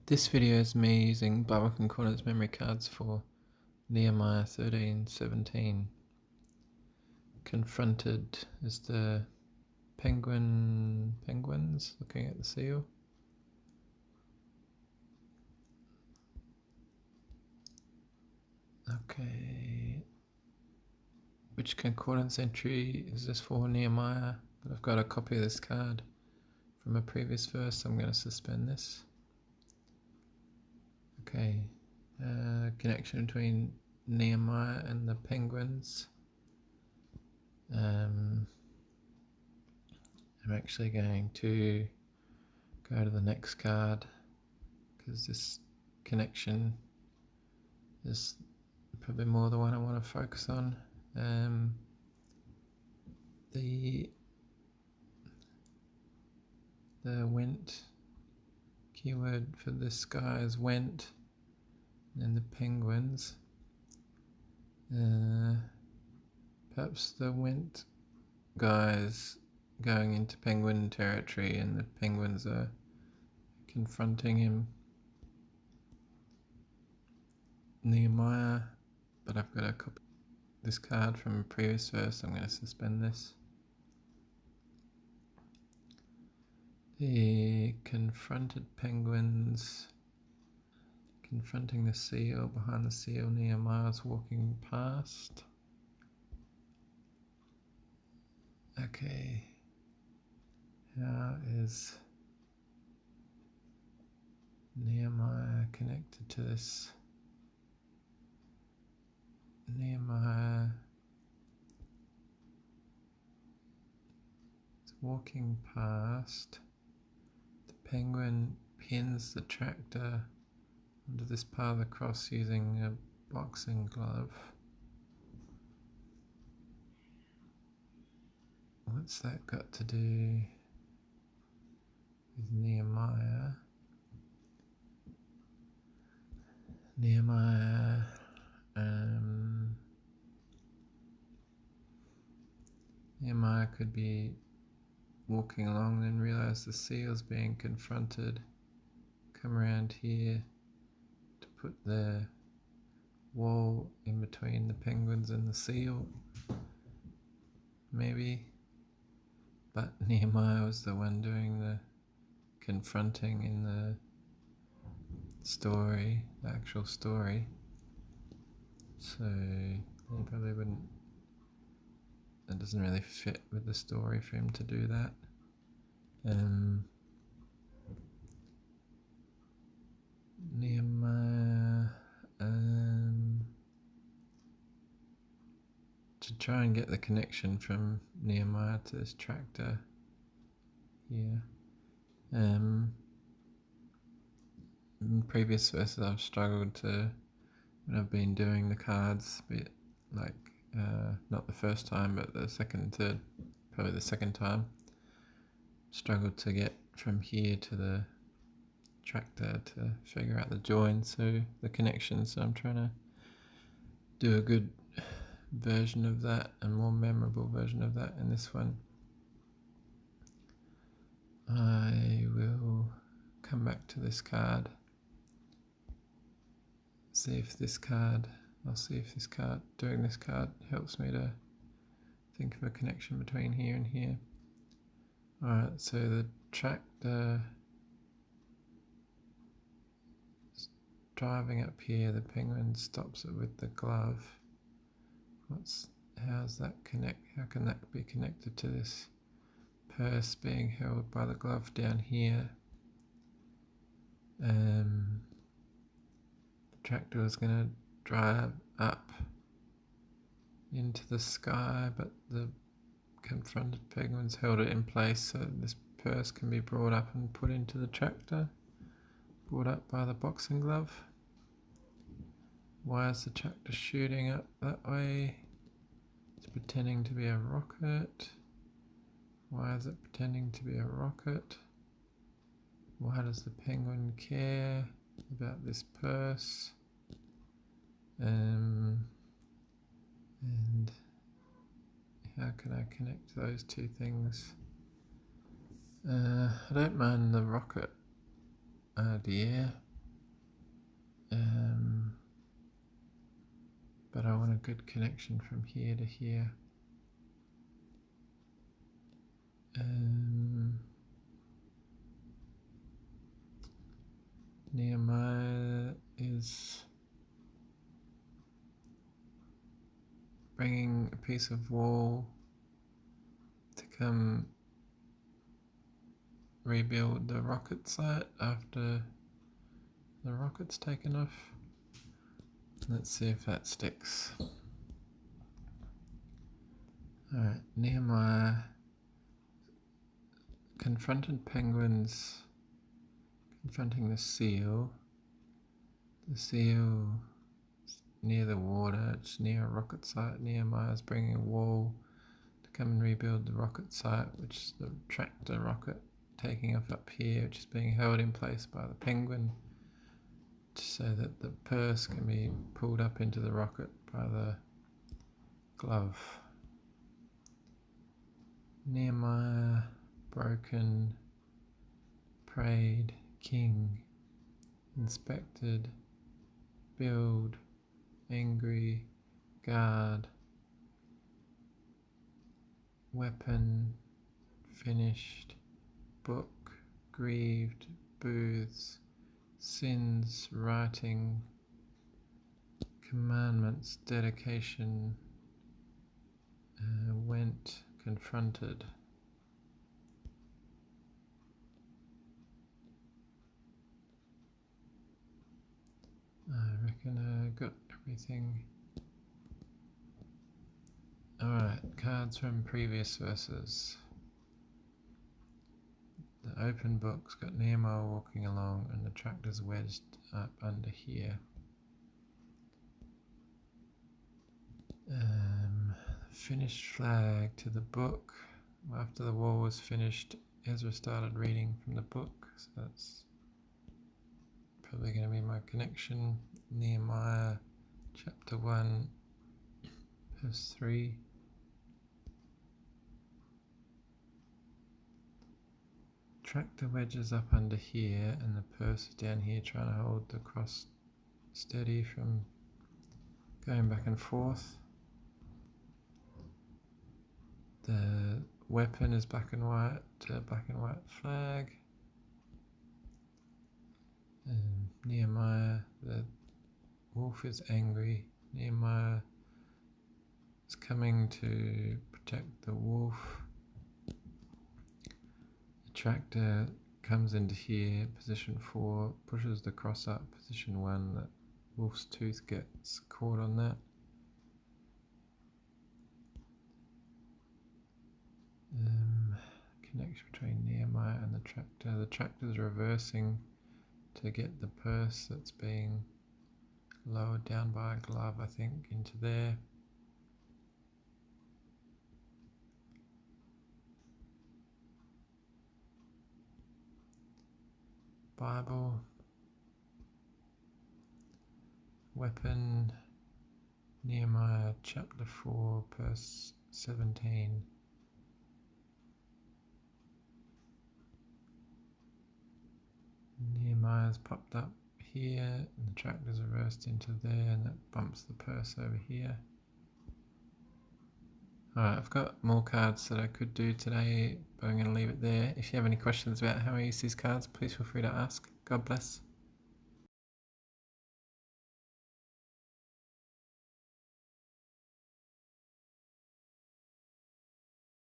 This video is me using Bible Concordance Memory cards for Nehemiah 13:17. Confronted is the penguins looking at the seal. Okay. Which concordance entry is this for Nehemiah? But I've got a copy of this card from a previous verse, so I'm going to suspend this. Okay. Connection between Nehemiah and the penguins. I'm actually going to go to the next card because this connection is probably more the one I want to focus on. The went keyword for this guy is went, and the penguins. Perhaps the went guys going into penguin territory and the penguins are confronting him. Nehemiah, but I've got a copy of this card from a previous verse. I'm going to suspend this. The confronted penguins confronting the seal. Behind the seal, Nehemiah's walking past. Okay. How is Nehemiah connected to this? Nehemiah is walking past. The penguin pins the tractor onto this part of the cross using a boxing glove. What's that got to do with Nehemiah? Nehemiah could be walking along and realize the seal's being confronted. Come around here to put the wall in between the penguins and the seal, maybe. But Nehemiah was the one doing the confronting in the story, the actual story. So he probably wouldn't, it doesn't really fit with the story for him to do that. Nehemiah, to try and get the connection from Nehemiah to this tractor here. In previous verses I've struggled to, when I've been doing the cards, but like not the first time but the second, third, probably the second time, struggled to get from here to the tractor to figure out the join, so the connection. So I'm trying to do a good version of that, a more memorable version of that in this one. I will come back to this card, see if this card, doing this card helps me to think of a connection between here and here. Alright, so the tractor is driving up here, the penguin stops it with the glove. How's that connect? How can that be connected to this purse being held by the glove down here? The tractor is going to drive up into the sky, but the confronted penguins held it in place so this purse can be brought up and put into the tractor, brought up by the boxing glove. Why is the tractor shooting up that way? It's pretending to be a rocket. Why is it pretending to be a rocket? Why does the penguin care about this purse? And how can I connect those two things? I don't mind the rocket idea. good connection from here to here. Nehemiah is bringing a piece of wall to come rebuild the rocket site after the rocket's taken off. Let's see if that sticks. Alright, Nehemiah confronted penguins confronting the seal. The seal is near the water, it's near a rocket site. Nehemiah's bringing a wall to come and rebuild the rocket site, which is the tractor rocket taking off up here, which is being held in place by the penguin so that the purse can be pulled up into the rocket by the glove. Nehemiah, broken, prayed, king, inspected, build, angry, guard, weapon, finished, book, grieved, booths, sins, writing, commandments, dedication, went, confronted. I reckon I got everything. Alright, cards from previous verses. The open book's got Nehemiah walking along and the tractor's wedged up under here. Finished flag to the book. After the wall was finished, Ezra started reading from the book, so that's probably going to be my connection. Nehemiah chapter 1 verse 3. Tractor wedges up under here and the purse is down here trying to hold the cross steady from going back and forth. The weapon is black and white flag. And Nehemiah, the wolf is angry. Nehemiah is coming to protect the wolf. The tractor comes into here, position 4, pushes the cross up, position 1. The wolf's tooth gets caught on that. Connection between Nehemiah and the tractor. The tractor's reversing to get the purse that's being lowered down by a glove, I think, into there. Bible, weapon, Nehemiah chapter 4, verse 17. Nehemiah's popped up here and the tractor's reversed into there and that bumps the purse over here. Alright, I've got more cards that I could do today, but I'm going to leave it there. If you have any questions about how I use these cards, please feel free to ask. God bless.